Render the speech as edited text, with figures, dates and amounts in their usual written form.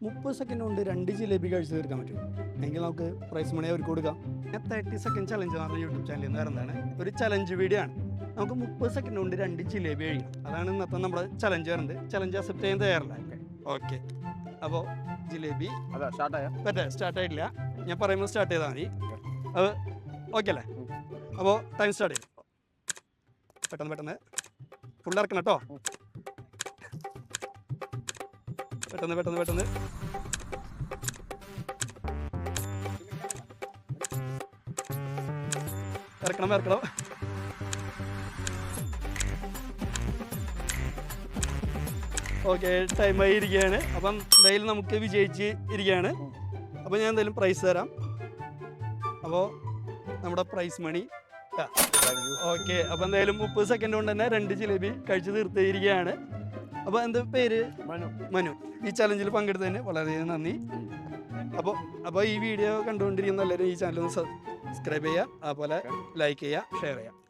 30 second കൊണ്ട് 2 ജിലേബി കഴിച്ച് തീർക്കാൻ പറ്റും. എങ്കിൽ നമുക്ക് പ്രൈസ് മണി അവർക്ക് കൊടുക്കാം. 30 സെക്കൻഡ് ചലഞ്ച് നമ്മുടെ യൂട്യൂബ് ചാനലിൽ നിന്ന് വരുന്നതാണ്. ഒരു ചലഞ്ച് വീഡിയോ ആണ്. നമുക്ക് 30 സെക്കൻഡ് കൊണ്ട് 2 ജിലേബി കഴിക്കാം. അതാണ് ഇന്നത്തെ നമ്മുടെ ചലഞ്ച് വരുന്നത്. ചലഞ്ച് അക്സെപ്റ്റ് ചെയ്യാൻ തയ്യാറല്ല? ഓക്കെ. അപ്പോൾ ജിലേബി സ്റ്റാർട്ട് ആയിട്ടില്ല. ഞാൻ പറയുമ്പോൾ സ്റ്റാർട്ട് ചെയ്താൽ മതി. അത് ഓക്കെ അല്ലേ? അപ്പോൾ ടൈം സ്റ്റാർട്ട് ചെയ്യും. പെട്ടെന്ന് ഫുൾ ഇറക്കണം കേട്ടോ. പെട്ടെന്ന് ഇറക്കണം. ഓക്കെ, ടൈമായി ഇരിക്കുകയാണ്. അപ്പം എന്തായാലും നമുക്ക് വിജയിച്ച് ഇരിക്കുകയാണ്. അപ്പോൾ ഞാൻ എന്തായാലും പ്രൈസ് തരാം. അപ്പോൾ നമ്മുടെ പ്രൈസ് മണി. ഓക്കെ, അപ്പോൾ എന്തായാലും 30 സെക്കൻഡ് കൊണ്ട് തന്നെ 2 ജിലേബി കഴിച്ച് തീർത്തിരിക്കുകയാണ്. അപ്പോൾ എന്താ പേര്? മനു. ഈ ചലഞ്ചിൽ പങ്കെടുത്തതിന് വളരെയധികം നന്ദി. അപ്പോൾ ഈ വീഡിയോ കണ്ടുകൊണ്ടിരിക്കുന്ന എല്ലാവരും ഈ ചാനൽ ഒന്ന് സബ്സ്ക്രൈബ് ചെയ്യുക, അതുപോലെ ലൈക്ക് ചെയ്യുക, ഷെയർ ചെയ്യുക.